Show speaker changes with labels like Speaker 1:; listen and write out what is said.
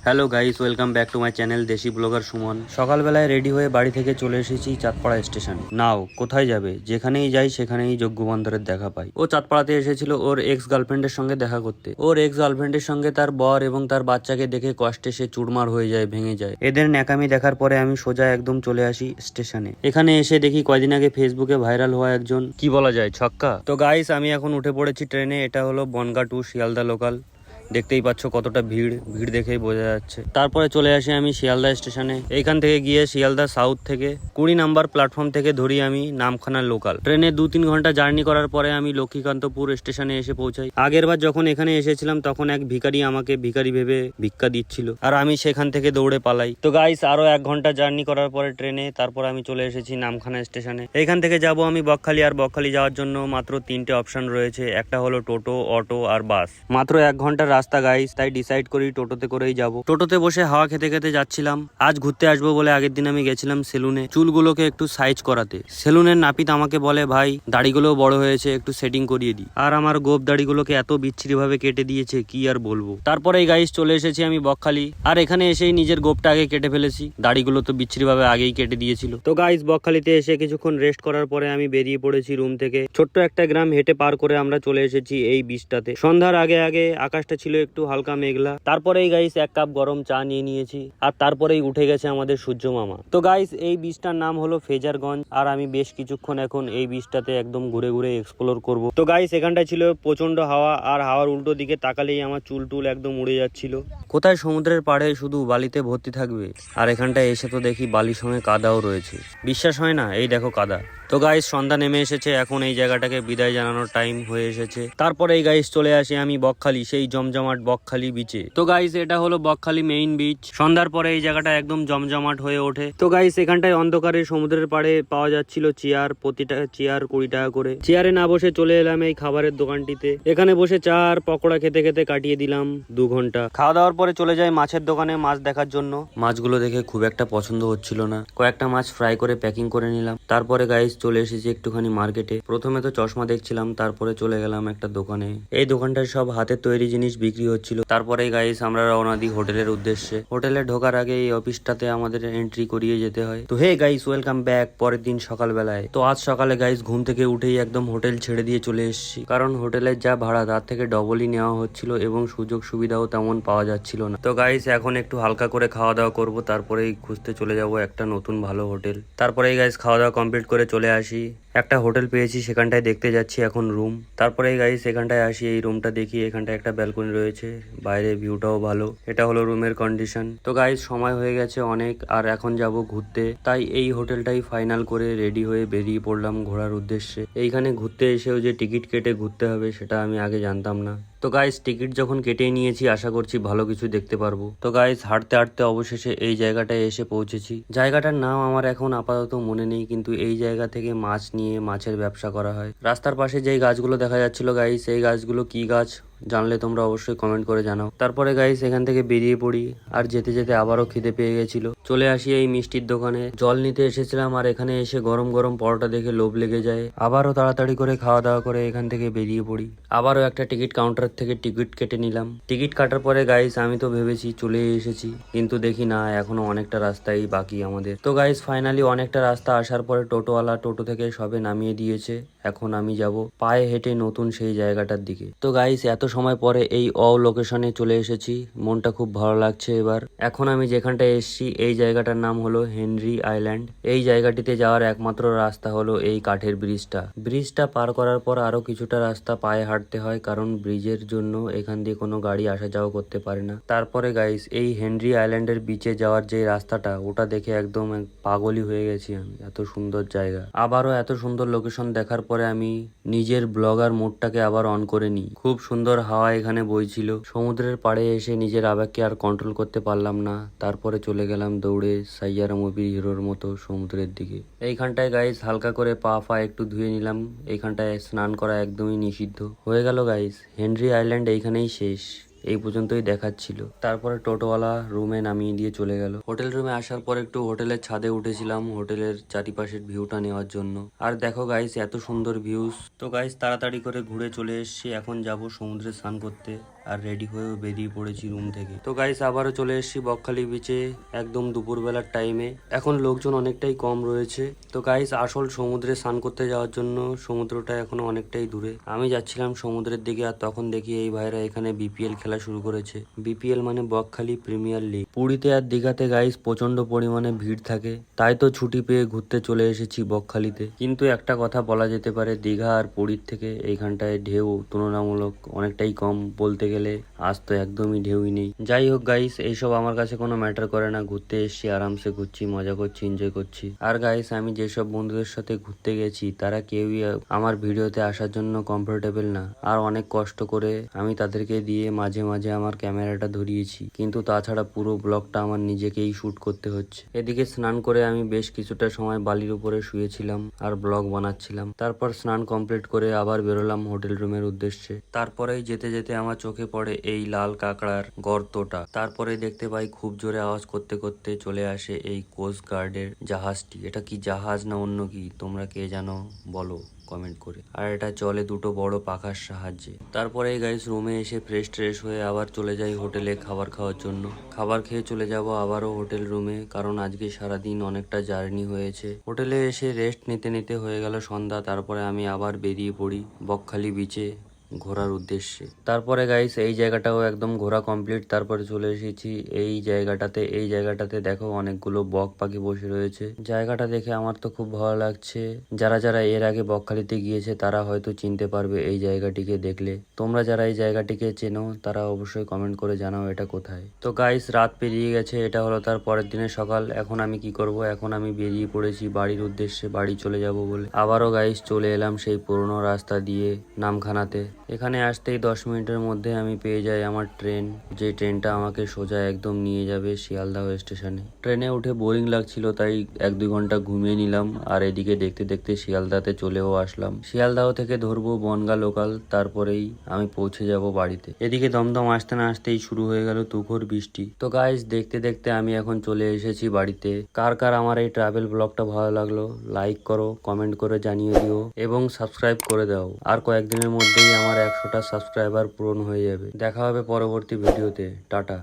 Speaker 1: Hello guys, welcome back to my channel দেশি blogger Suman. সকালবেলায় ready হয়ে বাড়ি থেকে চলে এসেছি চাঁদপাড়া স্টেশনে। নাও কোথায় যাবে? যেখানেই যাই সেখানেই যজ্ঞ বন্দরের দেখা পাই। ও চাঁদপাড়াতে এসেছিল ওর এক্স গার্লফ্রেন্ডের সঙ্গে দেখা করতে। ওর এক্স গার্লফ্রেন্ডের সঙ্গে তার বর এবং তার বাচ্চাকে দেখে কষ্টে সে চুরমার হয়ে যায়, ভেঙে যায়। এদের ন্যাকামি দেখার পরে আমি সোজা একদম চলে আসি স্টেশনে। এখানে এসে দেখি কয়দিন আগে ফেসবুকে ভাইরাল হওয়া একজন, কি বলা যায়, ছক্কা। তো গাইস, আমি এখন উঠে পড়েছি ট্রেনে। এটা হলো বনগাঁ টু শিয়ালদা লোকাল। দেখতেই পাচ্ছ কতটা ভিড় দেখেই বোঝা যাচ্ছে। তারপরে চলে আসি আমি শিয়ালদা স্টেশনে। এইখান থেকে গিয়ে শিয়ালদা সাউথ থেকে 20 নাম্বার প্ল্যাটফর্ম থেকে ধরি আমি নামখানা লোকাল। ট্রেনে 2-3 ঘন্টা জার্নি করার পরে আমি লক্ষ্মীকান্তপুর স্টেশনে এসে পৌঁছাই। আগের বার যখন এখানে এসেছিলাম তখন এক ভিখারি আমাকে ভিখারি ভেবে ভিক্ষা দিচ্ছিল, আর আমি সেখান থেকে দৌড়ে পালাই। তো গাইস, আরো 1 ঘন্টা জার্নি করার পরে ট্রেনে তারপর আমি চলে এসেছি নামখানা স্টেশনে। এইখান থেকে যাব আমি বকখালি, আর বকখালি যাওয়ার জন্য মাত্র 3টে অপশন রয়েছে। একটা হলো টোটো, অটো আর বাস। মাত্র 1 ঘন্টার রাস্তা গাইস, তাই ডিসাইড করি টোটোতে করেই যাব। টোটোতে বসে হাওয়া খেতে খেতে যাচ্ছিলাম। আজ ঘুরতে আসবো বলে আগের দিন আমি গেছিলাম সেলুনে চুলগুলোকে একটু সাইজ করাতে। সেলুনের নাপিত আমাকে বলে, ভাই দাড়িগুলো বড় হয়েছে, একটু সেটিং করিয়ে দি। আর আমার গোপ দাড়িগুলোকে এত বিচ্ছিরি ভাবে কেটে দিয়েছে, কি আর বলবো। তারপরে এই গাইস চলে এসেছি আমি বকখালি, আর এখানে এসেই নিজের গোপটা আগে কেটে ফেলেছি। দাড়িগুলো তো বিচ্ছিরি ভাবে আগেই কেটে দিয়েছিল। তো গাইস, বকখালিতে এসে কিছুক্ষণ রেস্ট করার পরে আমি বেরিয়ে পড়েছি রুম থেকে। ছোট্ট একটা গ্রাম হেঁটে পার করে আমরা চলে এসেছি এই বিচটাতে। সন্ধ্যার আগে আগে আকাশটা ছিল একটু হালকা মেঘলা। তারপরেই গাইস 1 কাপ গরম চা নিয়ে নিয়েছি, আর তারপরেই উঠে গেছে আমাদের সূর্য মামা। তো গাইস, এই বিচটার নাম হলো ফেজারগঞ্জ, আর আমি বেশ কিছুক্ষণ এখন এই বিচটাতে একদম ঘুরে ঘুরে এক্সপ্লোর করব। তো গাইস, এখানটায় ছিল প্রচন্ড হাওয়া, আর হাওয়ার উল্টো দিকে তাকালেই আমার চুল টুল একদম উড়ে যাচ্ছিল। কোথায় সমুদ্রের পাড়ে শুধু বালিতে ভর্তি থাকবে, আর এখানটায় এসে তো দেখি বালির সঙ্গে কাদাও রয়েছে। বিশ্বাস হয় না, এই দেখো কাদা। তো গাইস, সন্ধ্যা নেমে এসেছে, এখন এই জায়গাটাকে বিদায় জানানোর টাইম হয়ে এসেছে। তারপরে এই গাইস চলে আসি আমি বকখালি, সেই জমজমাট বকখালি বিচে। তো গাইস, এটা হলো বকখালি মেইন বিচ। সন্ধ্যার পরে এই জায়গাটা একদম জমজমাট হয়ে ওঠে। তো গাইস, এখানটায় অন্ধকারে সমুদ্রের পাড়ে পাওয়া যাচ্ছিল চেয়ার, প্রতিটা চেয়ার 20 টাকা করে। চেয়ারে না বসে চলে এলাম এই খাবারের দোকানটিতে। এখানে বসে চা আর পকোড়া খেতে খেতে কাটিয়ে দিলাম 2 ঘন্টা। খাওয়া দাওয়ার পরে চলে যাই মাছের দোকানে মাছ দেখার জন্য। মাছগুলো দেখে খুব একটা পছন্দ হচ্ছিল না। কয়েকটা মাছ ফ্রাই করে প্যাকিং করে নিলাম। তারপরে গাইস চলে এসেছি একটুখানি মার্কেটে। প্রথমে তো চশমা দেখছিলাম, তারপরে চলে গেলাম একটা দোকানে। এই দোকানটায় সব হাতের তৈরি জিনিস বিক্রি হচ্ছিল। তারপরে গাইস আমরা রওনা দিই হোটেলের উদ্দেশ্যে। হোটেলে ঢোকার আগে এই অফিসটাতে আমাদের এন্ট্রি করিয়ে যেতে হয়। তো হে গাইস, ওয়েলকাম ব্যাক পরের দিন সকালবেলায়। তো আজ সকালে গাইস ঘুম থেকে উঠেই একদম হোটেল ছেড়ে দিয়ে চলে এসেছি, কারণ হোটেলের যা ভাড়া তার থেকে ডবলই নেওয়া হচ্ছিল এবং সুযোগ সুবিধাও তেমন পাওয়া যাচ্ছিল না। তো গাইস, এখন একটু হালকা করে খাওয়া দাওয়া করবো, তারপরেই খুঁজতে চলে যাব একটা নতুন ভালো হোটেল। তারপরেই গাইস খাওয়া দাওয়া কমপ্লিট করে চলে আসি। একটা হোটেল পেয়েছি, সেখানটায় দেখতে যাচ্ছি এখন রুম। তারপরে গাইস এখানটায় আসি, এই রুমটা দেখি। এখানটায় একটা ব্যালকনি রয়েছে, বাইরে ভিউটাও ভালো। এটা হলো রুমের কন্ডিশন। তো গাইস সময় হয়ে গেছে অনেক, আর এখন যাব ঘুরতে। তাই এই হোটেলটাই ফাইনাল করে রেডি হয়ে বেরিয়ে পড়লাম ঘোরার উদ্দেশ্যে। এইখানে ঘুরতে এসেও যে টিকিট কেটে ঘুরতে হবে সেটা আমি আগে জানতাম না। তো গাইস টিকিট যখন কেটে নিয়েছি, আশা করছি ভালো কিছু দেখতে পারবো। তো গাইস হাঁটতে হাঁটতে অবশেষে এই জায়গাটায় এসে পৌঁছেছি। জায়গাটার নাম আমার এখন আপাতত মনে নেই, কিন্তু এই জায়গা থেকে মাছ নিয়ে মাছের ব্যবসা করা হয়। রাস্তার পাশে যেই গাছগুলো দেখা যাচ্ছিল গাইস, এই গাছগুলো কি গাছ জানলে তোমরা অবশ্যই কমেন্ট করে জানাও। তারপরে গাইস এখান থেকে বেরিয়ে পড়ি, আর যেতে যেতে আবারও খিদে পেয়ে গেছিল। চলে আসি এই মিষ্টির দোকানে। জল নিতে এসেছিলাম, আর এখানে এসে গরম গরম পরোটা দেখে লোভ লেগে যায়। আবারও তাড়াতাড়ি করে খাওয়া দাওয়া করে এখান থেকে বেরিয়ে পড়ি। আবারও একটা টিকিট কাউন্টার থেকে টিকিট কেটে নিলাম। টিকিট কাটার পরে গাইস আমি তো ভেবেছি চলে এসেছি, কিন্তু দেখি না, এখনো অনেকটা রাস্তাই বাকি আমাদের। তো গাইস ফাইনালি অনেকটা রাস্তা আসার পরে টোটোওয়ালা টোটো থেকে সবে নামিয়ে দিয়েছে। এখন আমি যাব পায়ে হেঁটে নতুন সেই জায়গাটার দিকে। তো গাইস এত সময় পরে এই লোকেশনে চলে এসেছি, মনটা খুব ভালো লাগছে এবার। এখন আমি যেখানটায় এসেছি এই জায়গাটার নাম হলো হেনরি আইল্যান্ড। এই জায়গাটিতে যাওয়ার একমাত্র রাস্তা হলো এই কাঠের ব্রিজটা। ব্রিজটা পার করার পর আরো কিছুটা রাস্তা পায়ে হাঁটতে হয়, কারণ ব্রিজের জন্য এখান দিয়ে কোনো গাড়ি আসা যাওয়া করতে পারে না। তারপরে গাইস এই হেনরি আইল্যান্ডের বিচে যাওয়ার যে রাস্তাটা, ওটা দেখে একদম পাগলই হয়ে গেছি আমি। এত সুন্দর জায়গা, আবারও এত সুন্দর লোকেশন দেখার পরে আমি নিজের ব্লগার মোডটাকে আবার অন করে নিই। খুব সুন্দর হাওয়া এখানে বইছিল। সমুদ্রের পাড়ে এসে নিজের আবেগকে আর কন্ট্রোল করতে পারলাম না। তারপরে চলে গেলাম দৌড়ে সাইয়ারা মুভির হিরোর মতো সমুদ্রের দিকে। এইখানটায় গাইস হালকা করে পা ফা একটু ধুয়ে নিলাম। এইখানটায় স্নান করা একদমই নিষিদ্ধ। হয়ে গেল গাইস, হেনরি আইল্যান্ড এইখানেই শেষ। এই পর্যন্তই দেখাচ্ছিল। তারপরে টোটোওয়ালা রুমে নামিয়ে দিয়ে চলে গেল। হোটেল রুমে আসার পর একটু হোটেলের ছাদে উঠেছিলাম হোটেলের চারিপাশের ভিউটা নেওয়ার জন্য। আর দেখো গাইস এত সুন্দর ভিউস। তো গাইস তাড়াতাড়ি করে ঘুরে চলে এসেছি, এখন যাব সমুদ্রে স্নান করতে। আর রেডি হয়েও বেরিয়ে পড়েছি রুম থেকে। তো গাইস আবারও চলে এসেছি বকখালি বিচে একদম দুপুরবেলার টাইমে। এখন লোকজন অনেকটাই কম রয়েছে। তো গাইস আসল সমুদ্রে স্নান করতে যাওয়ার জন্য সমুদ্রটা এখনো অনেকটাই দূরে। আমি যাচ্ছিলাম সমুদ্রের দিকে আর তখন দেখি এই ভাইরা এখানে বিপিএল খেলা শুরু করেছে। বিপিএল মানে বকখালি প্রিমিয়ার লিগ। পুরীতে আর দীঘাতে গাইস প্রচন্ড পরিমাণে ভিড় থাকে, তাই তো ছুটি পেয়ে ঘুরতে চলে এসেছি বকখালিতে। কিন্তু একটা কথা বলা যেতে পারে, দীঘা আর পুরীর থেকে এইখানটায় ঢেউ তুলনামূলক অনেকটাই কম বলতে গেলে। আজ তো একদমই ঢেউই নেই। যাই হোক গাইস, এইসব আমার কাছে কোনো ম্যাটার করে না। ঘুরতে এসেছি, আরামসে ঘুরছি, মজা করছি, এনজয় করছি। আর গাইস আমি যেসব বন্ধুদের সাথে ঘুরতে গেছি তারা কেউই আমার ভিডিওতে আসার জন্য কমফোর্টেবল না। আর অনেক কষ্ট করে আমি তাদেরকে দিয়ে মাঝে মাঝে আমার ক্যামেরাটা ধরিয়েছি, কিন্তু তাছাড়া পুরো ব্লগটা আমার নিজেকেই শুট করতে হচ্ছে। এদিকে স্নান করে আমি বেশ কিছুটা সময় বালির উপরে শুয়েছিলাম আর ব্লগ বানাচ্ছিলাম। তারপর স্নান কমপ্লিট করে আবার বেরোলাম হোটেল রুমের উদ্দেশ্যে। তারপরেই যেতে যেতে আমার চোখে পড়ে এই লাল কাঁকড়ার গর্তটা। তারপরে দেখতে পাই খুব জোরে আওয়াজ করতে করতে চলে আসে এই কোস্ট গার্ডের জাহাজটি। এটা কি জাহাজ না অন্য কি, তোমরা কে জানো বলো কমেন্ট করে। আর এটা চলে দুটো বড় পাখার সাহায্যে। তারপরে গাইস রুমে এসে ফ্রেশ ট্রেশ হয়ে আবার চলে যাই হোটেলে খাবার খাওয়ার জন্য। খাবার খেয়ে চলে যাব আবারও হোটেল রুমে, কারণ আজকে সারাদিন অনেকটা জার্নি হয়েছে। হোটেলে এসে রেস্ট নিতে নিতে হয়ে গেল সন্ধ্যা। তারপরে আমি আবার বেরিয়ে পড়ি বকখালি বিচে ঘোরার উদ্দেশ্যে। তারপরে গাইস এই জায়গাটাও একদম ঘোরা কমপ্লিট। তারপরে চলে এসেছি এই জায়গাটাতে। এই জায়গাটাতে দেখো অনেকগুলো বক পাখি বসে রয়েছে। জায়গাটা দেখে আমার তো খুব ভালো লাগছে। যারা যারা এর আগে বকখালিতে গিয়েছে তারা হয়তো চিনতে পারবে এই জায়গাটিকে দেখলে। তোমরা যারা এই জায়গাটিকে চেনো তারা অবশ্যই কমেন্ট করে জানাও এটা কোথায়। তো গাইস রাত পেরিয়ে গেছে, এটা হলো তার পরের দিনের সকাল। এখন আমি কি করব, এখন আমি বেরিয়ে পড়েছি বাড়ির উদ্দেশ্যে, বাড়ি চলে যাব বলে। আবারও গাইস চলে এলাম সেই পুরনো রাস্তা দিয়ে নামখানাতে। এখানে আসতেই 10 মিনিটের মধ্যে আমি পেয়ে যাই আমার ট্রেন, যে ট্রেনটা আমাকে সোজা একদম নিয়ে যাবে শিয়ালদাহ স্টেশনে। ট্রেনে উঠে বোরিং লাগছিল, তাই 1-2 ঘন্টা ঘুমিয়ে নিলাম। আর এদিকে দেখতে দেখতে শিয়ালদাহতে চলেও আসলাম। শিয়ালদাহ থেকে ধরবো বনগা লোকাল, তারপরেই আমি পৌঁছে যাব বাড়িতে। এদিকে দমদম আসতে না আসতেই শুরু হয়ে গেল তুখোর বৃষ্টি। তো গাইস দেখতে দেখতে আমি এখন চলে এসেছি বাড়িতে। কার কার আমার এই ট্রাভেল ব্লগটা ভালো লাগলো লাইক করো, কমেন্ট করে জানিয়ে দিও এবং সাবস্ক্রাইব করে দাও। আর কয়েকদিনের মধ্যেই আমার 100টা সাবস্ক্রাইবার পূরণ হয়ে যাবে। দেখা হবে পরবর্তী ভিডিওতে। টাটা।